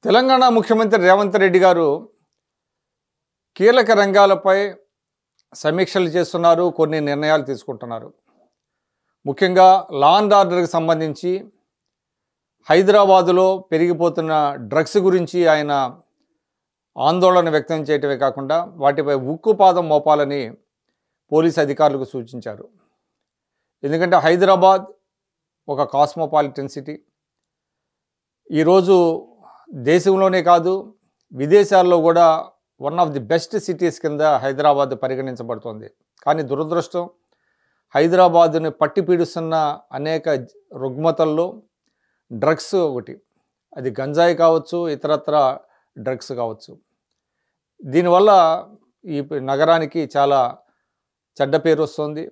తెలంగాణ ముఖ్యమంత్రి రేవంత్ రెడ్డి గారు కీలక రంగాలపై సమీక్షలు చేస్తున్నారు. కొన్ని నిర్ణయాలు తీసుకుంటున్నారు. ముఖ్యంగా లా అండ్ ఆర్డర్కి సంబంధించి హైదరాబాదులో పెరిగిపోతున్న డ్రగ్స్ గురించి ఆయన ఆందోళన వ్యక్తం చేయటమే కాకుండా వాటిపై ఉక్కుపాదం మోపాలని పోలీసు అధికారులకు సూచించారు. ఎందుకంటే హైదరాబాద్ ఒక కాస్మోపాలిటన్ సిటీ. ఈరోజు దేశంలోనే కాదు విదేశాల్లో కూడా one of the best cities కింద హైదరాబాద్ పరిగణించబడుతోంది. కానీ దురదృష్టం, హైదరాబాదుని పట్టి పీడిస్తున్న అనేక రుగ్మతల్లో డ్రగ్స్ ఒకటి. అది గంజాయి కావచ్చు, ఇతరత్ర డ్రగ్స్ కావచ్చు. దీనివల్ల ఈ నగరానికి చాలా చెడ్డ పేరు వస్తుంది.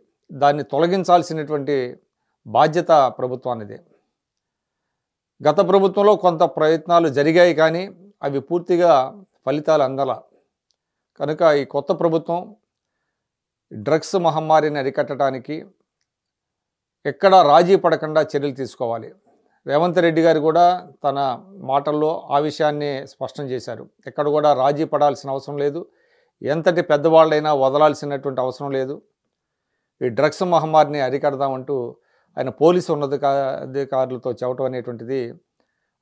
దాన్ని తొలగించాల్సినటువంటి బాధ్యత ప్రభుత్వానిదే. గత ప్రభుత్వంలో కొంత ప్రయత్నాలు జరిగాయి, కానీ అవి పూర్తిగా ఫలితాలు అందల. కనుక ఈ కొత్త ప్రభుత్వం డ్రగ్స్ మహమ్మారిని అరికట్టడానికి ఎక్కడా రాజీ పడకుండా చర్యలు తీసుకోవాలి. రేవంత్ రెడ్డి గారు కూడా తన మాటల్లో ఆ విషయాన్ని స్పష్టం చేశారు. ఎక్కడ కూడా రాజీ పడాల్సిన అవసరం లేదు, ఎంతటి పెద్దవాళ్ళైనా వదలాల్సినటువంటి అవసరం లేదు. ఈ డ్రగ్స్ మహమ్మారిని అరికడదామంటూ ఆయన పోలీసు ఉన్నతాధికారులతో చెప్పడం అనేటువంటిది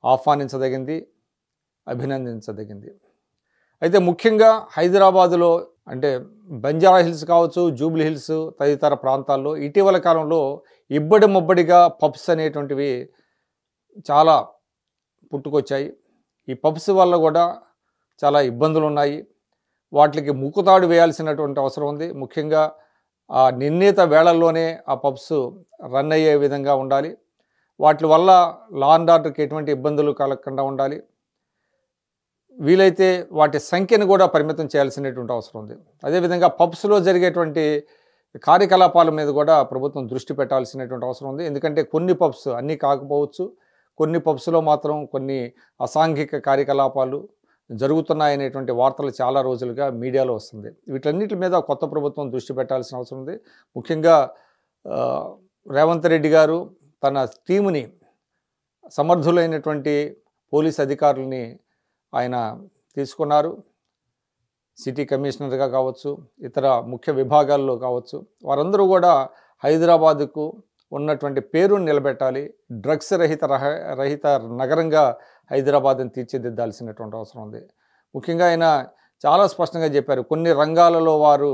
ఆహ్వానించదగింది, అభినందించదగింది. అయితే ముఖ్యంగా హైదరాబాదులో అంటే బంజారా హిల్స్ కావచ్చు, జూబ్లీ హిల్స్ తదితర ప్రాంతాల్లో ఇటీవల కాలంలో ఇబ్బడి ముబ్బడిగా పబ్స్ అనేటువంటివి చాలా పుట్టుకొచ్చాయి. ఈ పబ్స్ వల్ల కూడా చాలా ఇబ్బందులు ఉన్నాయి. వాటికి ముక్కుతాడు వేయాల్సినటువంటి అవసరం ఉంది. ముఖ్యంగా ఆ నిర్ణీత వేళల్లోనే ఆ పబ్స్ రన్ అయ్యే విధంగా ఉండాలి. వాటి వల్ల లా అండ్ ఆర్డర్కి ఎటువంటి ఇబ్బందులు కలగకుండా ఉండాలి. వీలైతే వాటి సంఖ్యను కూడా పరిమితం చేయాల్సినటువంటి అవసరం ఉంది. అదేవిధంగా పబ్స్లో జరిగేటువంటి కార్యకలాపాల మీద కూడా ప్రభుత్వం దృష్టి పెట్టాల్సినటువంటి అవసరం ఉంది. ఎందుకంటే కొన్ని పబ్స్, అన్నీ కాకపోవచ్చు, కొన్ని పబ్స్లో మాత్రం కొన్ని అసాంఘిక కార్యకలాపాలు జరుగుతున్నాయనేటువంటి వార్తలు చాలా రోజులుగా మీడియాలో వస్తుంది. వీటన్నిటి మీద కొత్త ప్రభుత్వం దృష్టి పెట్టాల్సిన అవసరం ఉంది. ముఖ్యంగా రేవంత్ రెడ్డి గారు తన టీముని, సమర్థులైనటువంటి పోలీస్ అధికారులని ఆయన తీసుకున్నారు. సిటీ కమిషనర్గా కావచ్చు, ఇతర ముఖ్య విభాగాల్లో కావచ్చు, వారందరూ కూడా హైదరాబాదుకు ఉన్నటువంటి పేరును నిలబెట్టాలి. డ్రగ్స్ రహిత నగరంగా హైదరాబాద్ని తీర్చిదిద్దాల్సినటువంటి అవసరం ఉంది. ముఖ్యంగా ఆయన చాలా స్పష్టంగా చెప్పారు, కొన్ని రంగాలలో వారు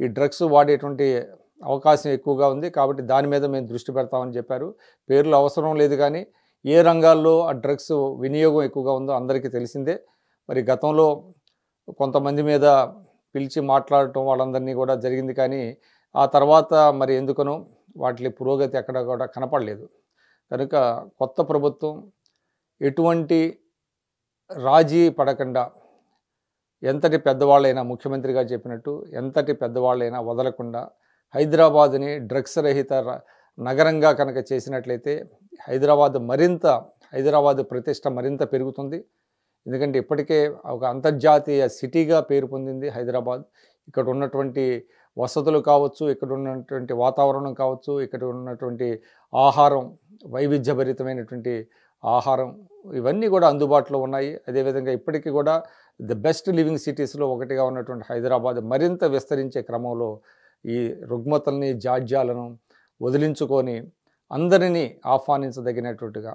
ఈ డ్రగ్స్ వాడేటువంటి అవకాశం ఎక్కువగా ఉంది, కాబట్టి దాని మీద మేము దృష్టి పెడతామని చెప్పారు. పేర్లు అవసరం లేదు, కానీ ఏ రంగాల్లో ఆ డ్రగ్స్ వినియోగం ఎక్కువగా ఉందో అందరికీ తెలిసిందే. మరి గతంలో కొంతమంది మీద పిలిచి మాట్లాడటం వాళ్ళందరినీ కూడా జరిగింది, కానీ ఆ తర్వాత మరి ఎందుకనో వాటి పురోగతి ఎక్కడ కూడా కనపడలేదు. కనుక కొత్త ప్రభుత్వం ఎటువంటి రాజీ పడకుండా, ఎంతటి పెద్దవాళ్ళైనా, ముఖ్యమంత్రిగా చెప్పినట్టు ఎంతటి పెద్దవాళ్ళైనా వదలకుండా హైదరాబాదుని డ్రగ్స్ రహిత నగరంగా కనుక చేసినట్లయితే హైదరాబాదు ప్రతిష్ట మరింత పెరుగుతుంది. ఎందుకంటే ఇప్పటికే ఒక అంతర్జాతీయ సిటీగా పేరు పొందింది హైదరాబాద్. ఇక్కడ ఉన్నటువంటి వసతులు కావచ్చు, ఇక్కడ ఉన్నటువంటి వాతావరణం కావచ్చు, ఇక్కడ ఉన్నటువంటి ఆహారం, వైవిధ్యభరితమైనటువంటి ఆహారం, ఇవన్నీ కూడా అందుబాటులో ఉన్నాయి. అదేవిధంగా ఇప్పటికీ కూడా ది బెస్ట్ లివింగ్ సిటీస్లో ఒకటిగా ఉన్నటువంటి హైదరాబాద్ మరింత విస్తరించే క్రమంలో ఈ రుగ్మతల్ని, జాడ్యాలను వదిలించుకొని అందరినీ ఆహ్వానించదగినట్టుగా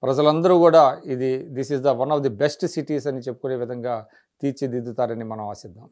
ప్రజలందరూ కూడా this is the one of the best cities అని చెప్పుకునే విధంగా తీర్చిదిద్దుతారని మనం ఆశిద్దాం.